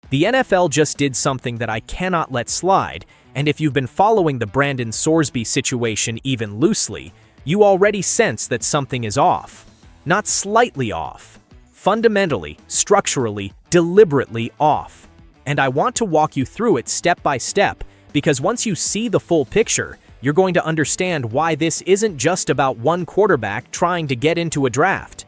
The NFL just did something that I cannot let slide, and if you've been following the Brandon Sorsby situation even loosely, you already sense that something is off. Not slightly off. Fundamentally, structurally, deliberately off. And I want to walk you through it step by step, because once you see the full picture, you're going to understand why this isn't just about one quarterback trying to get into a draft.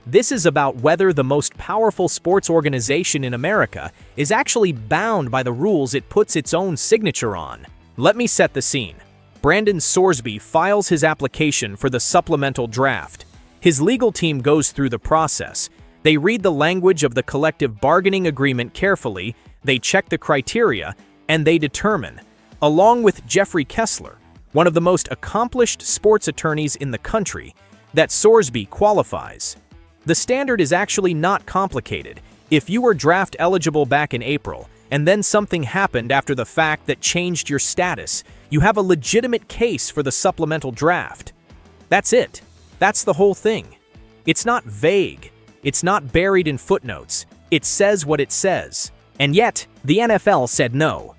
This is about whether the most powerful sports organization in America is actually bound by the rules it puts its own signature on. Let me set the scene. Brandon Sorsby files his application for the supplemental draft. His legal team goes through the process. They read the language of the collective bargaining agreement carefully, they check the criteria, and they determine, along with Jeffrey Kessler, one of the most accomplished sports attorneys in the country, that Sorsby qualifies. The standard is actually not complicated. If you were draft eligible back in April, and then something happened after the fact that changed your status, you have a legitimate case for the supplemental draft. That's it. That's the whole thing. It's not vague. It's not buried in footnotes. It says what it says. And yet, the NFL said no.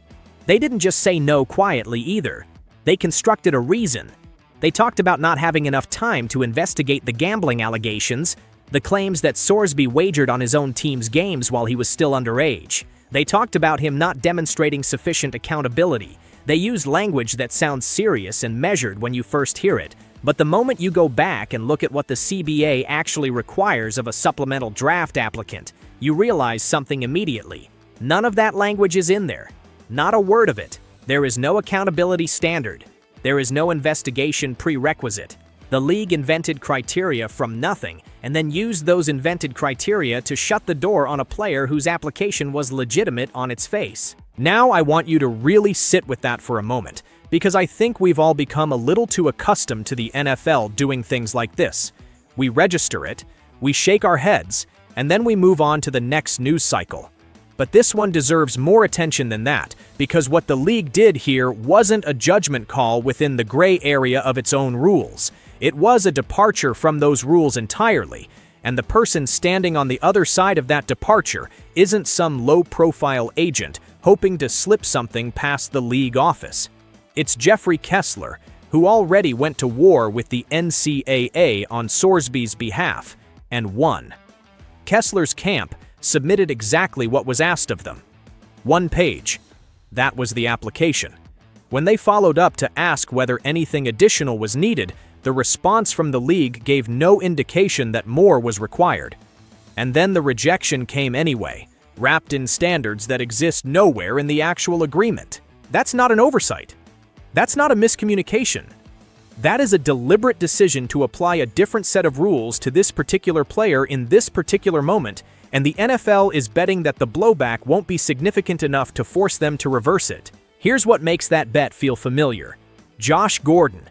They didn't just say no quietly either. They constructed a reason. They talked about not having enough time to investigate the gambling allegations, the claims that Sorsby wagered on his own team's games while he was still underage. They talked about him not demonstrating sufficient accountability. They used language that sounds serious and measured when you first hear it, but the moment you go back and look at what the CBA actually requires of a supplemental draft applicant, you realize something immediately. None of that language is in there. Not a word of it. There is no accountability standard. There is no investigation prerequisite. The league invented criteria from nothing and then used those invented criteria to shut the door on a player whose application was legitimate on its face. Now I want you to really sit with that for a moment, because I think we've all become a little too accustomed to the NFL doing things like this. We register it, we shake our heads, and then we move on to the next news cycle. But this one deserves more attention than that, because what the league did here wasn't a judgment call within the gray area of its own rules. It was a departure from those rules entirely, and the person standing on the other side of that departure isn't some low-profile agent hoping to slip something past the league office. It's Jeffrey Kessler, who already went to war with the NCAA on Sorsby's behalf, and won. Kessler's camp submitted exactly what was asked of them. 1 page. That was the application. When they followed up to ask whether anything additional was needed, the response from the league gave no indication that more was required. And then the rejection came anyway, wrapped in standards that exist nowhere in the actual agreement. That's not an oversight. That's not a miscommunication. That is a deliberate decision to apply a different set of rules to this particular player in this particular moment, and the NFL is betting that the blowback won't be significant enough to force them to reverse it. Here's what makes that bet feel familiar. Josh Gordon.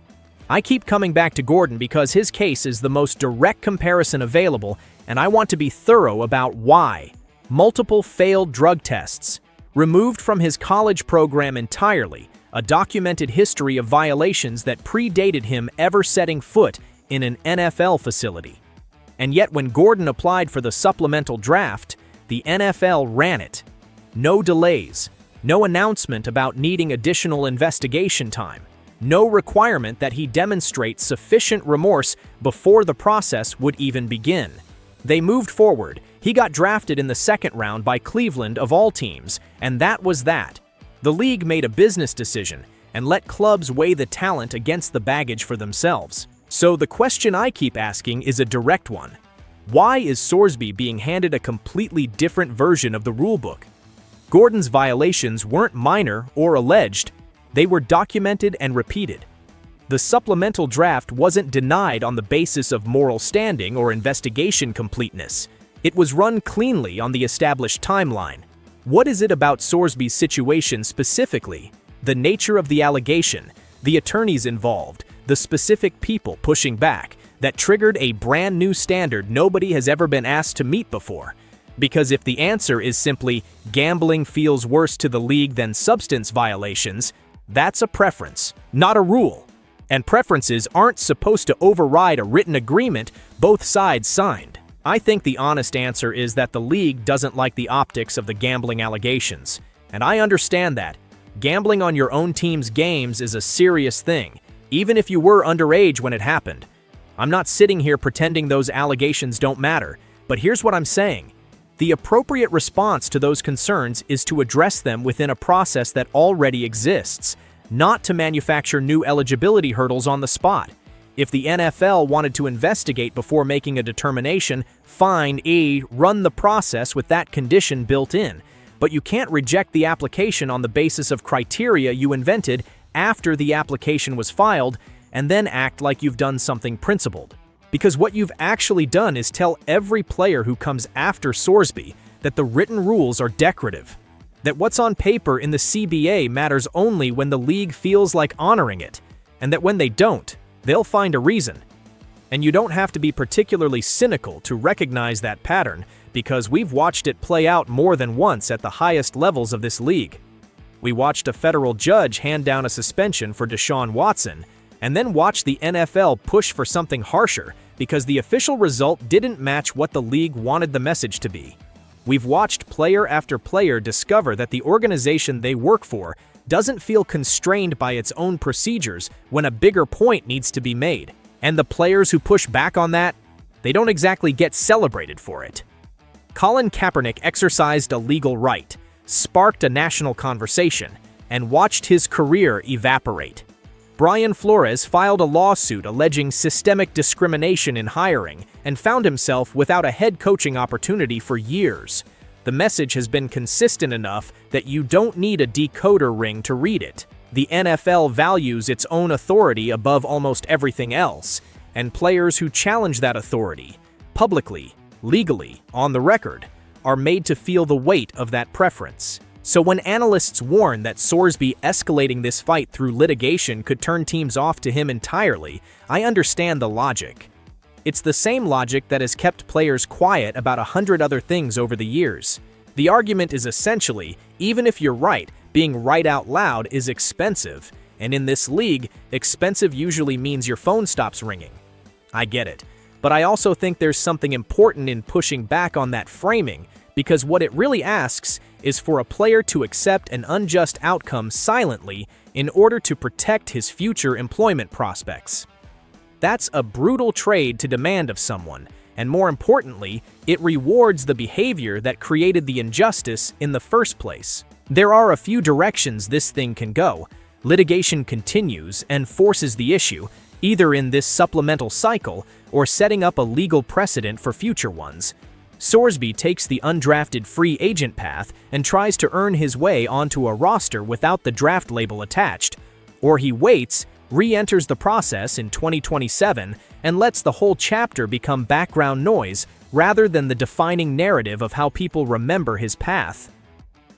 I keep coming back to Gordon because his case is the most direct comparison available, and I want to be thorough about why. Multiple failed drug tests. Removed from his college program entirely, a documented history of violations that predated him ever setting foot in an NFL facility. And yet when Gordon applied for the supplemental draft, the NFL ran it. No delays, no announcement about needing additional investigation time, no requirement that he demonstrate sufficient remorse before the process would even begin. They moved forward. He got drafted in the 2nd round by Cleveland of all teams, and that was that. The league made a business decision and let clubs weigh the talent against the baggage for themselves. So the question I keep asking is a direct one. Why is Sorsby being handed a completely different version of the rulebook? Gordon's violations weren't minor or alleged. They were documented and repeated. The supplemental draft wasn't denied on the basis of moral standing or investigation completeness. It was run cleanly on the established timeline. What is it about Sorsby's situation specifically? The nature of the allegation, the attorneys involved, the specific people pushing back, that triggered a brand new standard nobody has ever been asked to meet before. Because if the answer is simply gambling feels worse to the league than substance violations, that's a preference, not a rule. And preferences aren't supposed to override a written agreement both sides signed. I think the honest answer is that the league doesn't like the optics of the gambling allegations. And I understand that. Gambling on your own team's games is a serious thing, even if you were underage when it happened. I'm not sitting here pretending those allegations don't matter, but here's what I'm saying. The appropriate response to those concerns is to address them within a process that already exists, not to manufacture new eligibility hurdles on the spot. If the NFL wanted to investigate before making a determination, fine, run the process with that condition built in. But you can't reject the application on the basis of criteria you invented after the application was filed and then act like you've done something principled. Because what you've actually done is tell every player who comes after Sorsby that the written rules are decorative, that what's on paper in the CBA matters only when the league feels like honoring it, and that when they don't, they'll find a reason. And you don't have to be particularly cynical to recognize that pattern, because we've watched it play out more than once at the highest levels of this league. We watched a federal judge hand down a suspension for Deshaun Watson, and then watched the NFL push for something harsher because the official result didn't match what the league wanted the message to be. We've watched player after player discover that the organization they work for doesn't feel constrained by its own procedures when a bigger point needs to be made. And the players who push back on that, they don't exactly get celebrated for it. Colin Kaepernick exercised a legal right, sparked a national conversation, and watched his career evaporate. Brian Flores filed a lawsuit alleging systemic discrimination in hiring and found himself without a head coaching opportunity for years. The message has been consistent enough that you don't need a decoder ring to read it. The NFL values its own authority above almost everything else, and players who challenge that authority, publicly, legally, on the record, are made to feel the weight of that preference. So when analysts warn that Sorsby escalating this fight through litigation could turn teams off to him entirely, I understand the logic. It's the same logic that has kept players quiet about 100 other things over the years. The argument is essentially, even if you're right, being right out loud is expensive, and in this league, expensive usually means your phone stops ringing. I get it, but I also think there's something important in pushing back on that framing, because what it really asks is for a player to accept an unjust outcome silently in order to protect his future employment prospects. That's a brutal trade to demand of someone, and more importantly, it rewards the behavior that created the injustice in the first place. There are a few directions this thing can go. Litigation continues and forces the issue, either in this supplemental cycle or setting up a legal precedent for future ones. Sorsby takes the undrafted free agent path and tries to earn his way onto a roster without the draft label attached, or he waits, re-enters the process in 2027, and lets the whole chapter become background noise rather than the defining narrative of how people remember his path.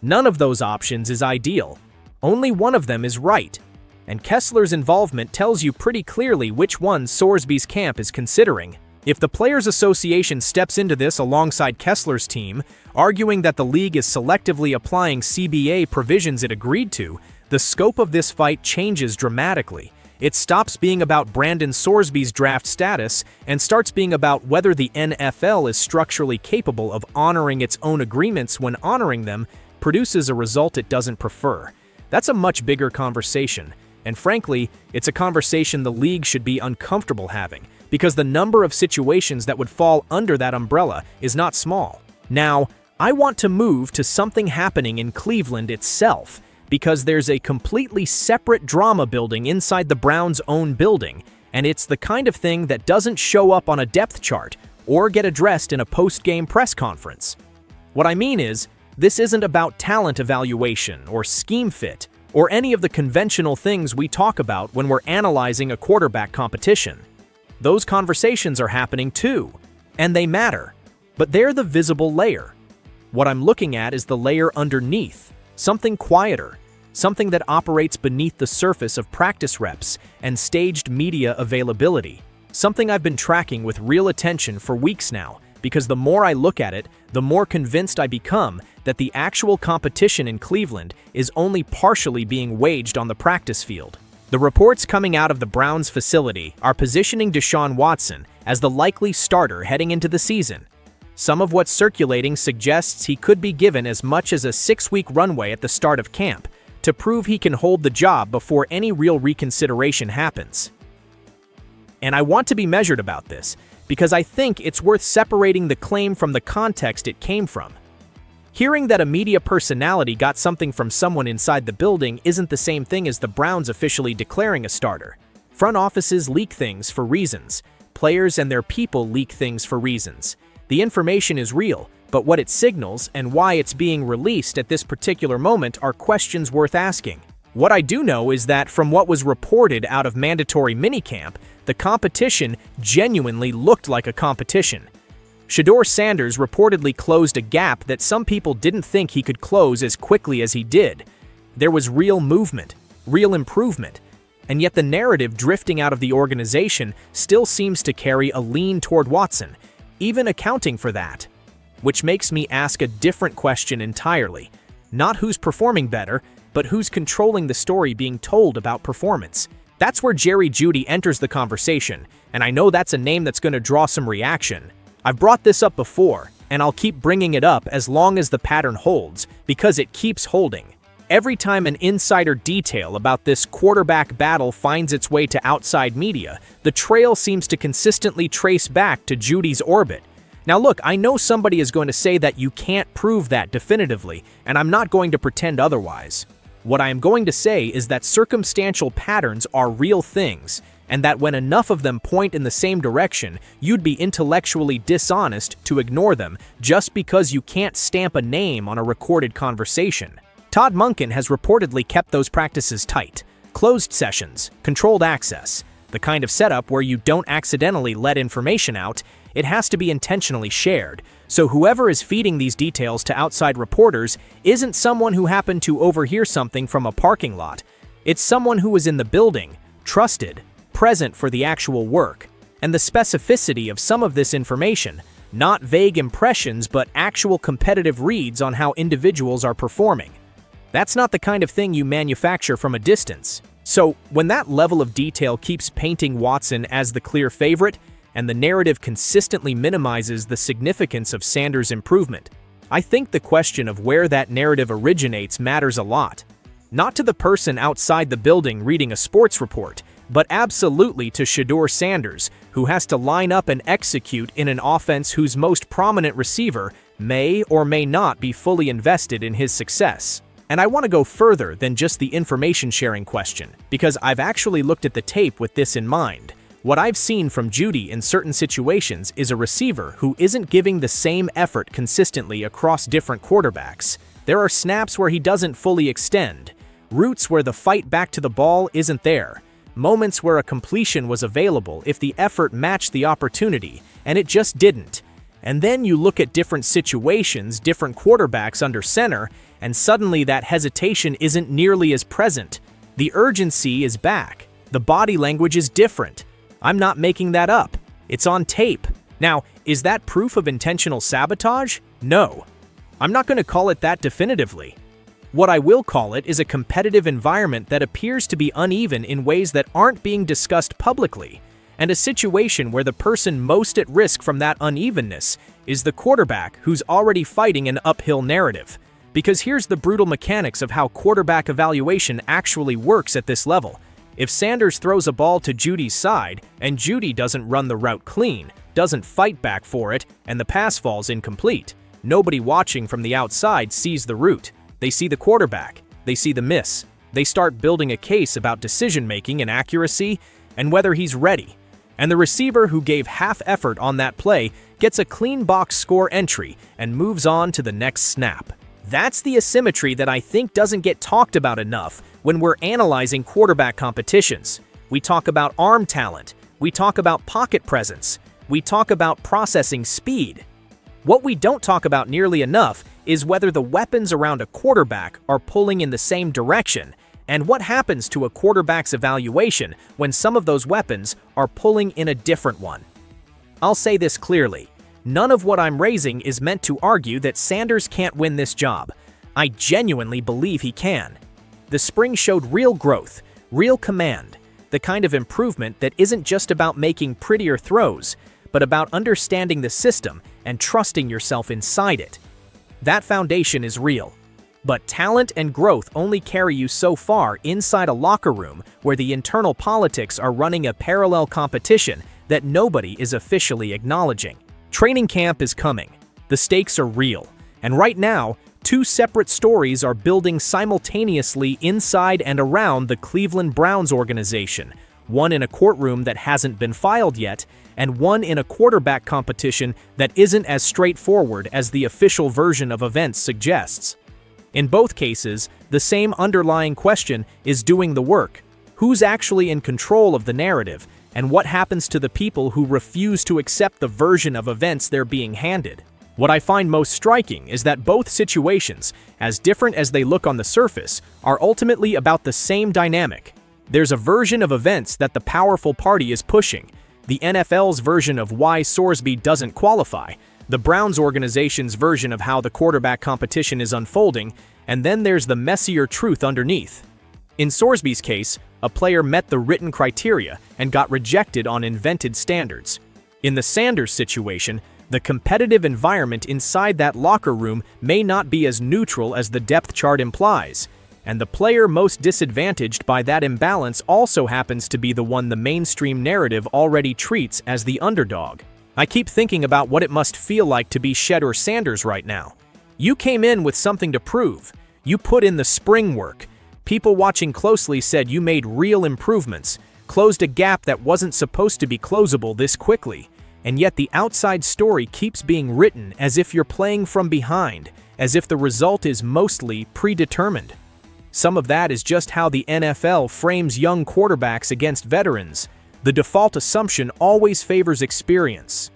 None of those options is ideal. Only one of them is right, and Kessler's involvement tells you pretty clearly which one Sorsby's camp is considering. If the Players Association steps into this alongside Kessler's team, arguing that the league is selectively applying CBA provisions it agreed to, the scope of this fight changes dramatically. It stops being about Brandon Sorsby's draft status and starts being about whether the NFL is structurally capable of honoring its own agreements when honoring them produces a result it doesn't prefer. That's a much bigger conversation, and frankly, it's a conversation the league should be uncomfortable having, because the number of situations that would fall under that umbrella is not small. Now, I want to move to something happening in Cleveland itself, because there's a completely separate drama building inside the Browns' own building, and it's the kind of thing that doesn't show up on a depth chart or get addressed in a post-game press conference. What I mean is, this isn't about talent evaluation or scheme fit or any of the conventional things we talk about when we're analyzing a quarterback competition. Those conversations are happening too, and they matter, but they're the visible layer. What I'm looking at is the layer underneath, something quieter, something that operates beneath the surface of practice reps and staged media availability, something I've been tracking with real attention for weeks now, because the more I look at it, the more convinced I become that the actual competition in Cleveland is only partially being waged on the practice field. The reports coming out of the Browns facility are positioning Deshaun Watson as the likely starter heading into the season, Some of what's circulating suggests he could be given as much as a 6-week runway at the start of camp to prove he can hold the job before any real reconsideration happens. And I want to be measured about this, because I think it's worth separating the claim from the context it came from. Hearing that a media personality got something from someone inside the building isn't the same thing as the Browns officially declaring a starter. Front offices leak things for reasons. Players and their people leak things for reasons. The information is real, but what it signals and why it's being released at this particular moment are questions worth asking. What I do know is that from what was reported out of mandatory minicamp, the competition genuinely looked like a competition. Shedeur Sanders reportedly closed a gap that some people didn't think he could close as quickly as he did. There was real movement, real improvement, and yet the narrative drifting out of the organization still seems to carry a lean toward Watson, even accounting for that. Which makes me ask a different question entirely. Not who's performing better, but who's controlling the story being told about performance. That's where Jeudy enters the conversation, and I know that's a name that's going to draw some reaction. I've brought this up before, and I'll keep bringing it up as long as the pattern holds, because it keeps holding. Every time an insider detail about this quarterback battle finds its way to outside media, the trail seems to consistently trace back to Jeudy's orbit. Now look, I know somebody is going to say that you can't prove that definitively, and I'm not going to pretend otherwise. What I am going to say is that circumstantial patterns are real things, and that when enough of them point in the same direction, you'd be intellectually dishonest to ignore them just because you can't stamp a name on a recorded conversation. Todd Monken has reportedly kept those practices tight. Closed sessions, controlled access, the kind of setup where you don't accidentally let information out. It has to be intentionally shared. So whoever is feeding these details to outside reporters isn't someone who happened to overhear something from a parking lot. It's someone who was in the building, trusted, present for the actual work. And the specificity of some of this information, not vague impressions but actual competitive reads on how individuals are performing. That's not the kind of thing you manufacture from a distance. So when that level of detail keeps painting Watson as the clear favorite, and the narrative consistently minimizes the significance of Sanders' improvement, I think the question of where that narrative originates matters a lot. Not to the person outside the building reading a sports report, but absolutely to Shedeur Sanders, who has to line up and execute in an offense whose most prominent receiver may or may not be fully invested in his success. And I want to go further than just the information sharing question, because I've actually looked at the tape with this in mind. What I've seen from Jeudy in certain situations is a receiver who isn't giving the same effort consistently across different quarterbacks. There are snaps where he doesn't fully extend, routes where the fight back to the ball isn't there, moments where a completion was available if the effort matched the opportunity, and it just didn't. And then you look at different situations, different quarterbacks under center, and suddenly that hesitation isn't nearly as present. The urgency is back. The body language is different. I'm not making that up. It's on tape. Now, is that proof of intentional sabotage? No. I'm not going to call it that definitively. What I will call it is a competitive environment that appears to be uneven in ways that aren't being discussed publicly, and a situation where the person most at risk from that unevenness is the quarterback who's already fighting an uphill narrative. Because here's the brutal mechanics of how quarterback evaluation actually works at this level. If Sanders throws a ball to Jeudy's side, and Jeudy doesn't run the route clean, doesn't fight back for it, and the pass falls incomplete, nobody watching from the outside sees the route. They see the quarterback. They see the miss. They start building a case about decision-making and accuracy, and whether he's ready. And the receiver who gave half effort on that play gets a clean box score entry and moves on to the next snap. That's the asymmetry that I think doesn't get talked about enough when we're analyzing quarterback competitions. We talk about arm talent. We talk about pocket presence. We talk about processing speed. What we don't talk about nearly enough is whether the weapons around a quarterback are pulling in the same direction, and what happens to a quarterback's evaluation when some of those weapons are pulling in a different one. I'll say this clearly. None of what I'm raising is meant to argue that Sanders can't win this job. I genuinely believe he can. The spring showed real growth, real command, the kind of improvement that isn't just about making prettier throws, but about understanding the system and trusting yourself inside it. That foundation is real. But talent and growth only carry you so far inside a locker room where the internal politics are running a parallel competition that nobody is officially acknowledging. Training camp is coming. The stakes are real. And right now, two separate stories are building simultaneously inside and around the Cleveland Browns organization, one in a courtroom that hasn't been filed yet, and one in a quarterback competition that isn't as straightforward as the official version of events suggests. In both cases, the same underlying question is doing the work. Who's actually in control of the narrative, and what happens to the people who refuse to accept the version of events they're being handed? What I find most striking is that both situations, as different as they look on the surface, are ultimately about the same dynamic. There's a version of events that the powerful party is pushing, the NFL's version of why Sorsby doesn't qualify, the Browns organization's version of how the quarterback competition is unfolding, and then there's the messier truth underneath. In Sorsby's case, a player met the written criteria and got rejected on invented standards. In the Sanders situation, the competitive environment inside that locker room may not be as neutral as the depth chart implies, and the player most disadvantaged by that imbalance also happens to be the one the mainstream narrative already treats as the underdog. I keep thinking about what it must feel like to be Shedeur Sanders right now. You came in with something to prove. You put in the spring work. People watching closely said you made real improvements, closed a gap that wasn't supposed to be closable this quickly. And yet the outside story keeps being written as if you're playing from behind, as if the result is mostly predetermined. Some of that is just how the NFL frames young quarterbacks against veterans. The default assumption always favors experience.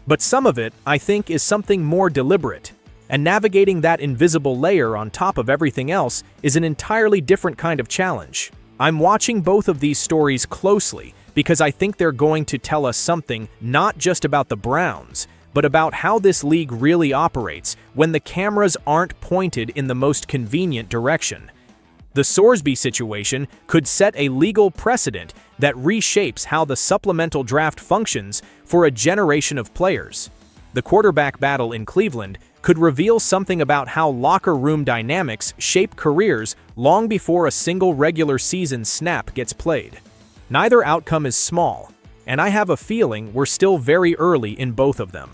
But some of it, I think, is something more deliberate. And navigating that invisible layer on top of everything else is an entirely different kind of challenge. I'm watching both of these stories closely because I think they're going to tell us something not just about the Browns, but about how this league really operates when the cameras aren't pointed in the most convenient direction. The Sorsby situation could set a legal precedent that reshapes how the supplemental draft functions for a generation of players. The quarterback battle in Cleveland could reveal something about how locker room dynamics shape careers long before a single regular season snap gets played. Neither outcome is small, and I have a feeling we're still very early in both of them.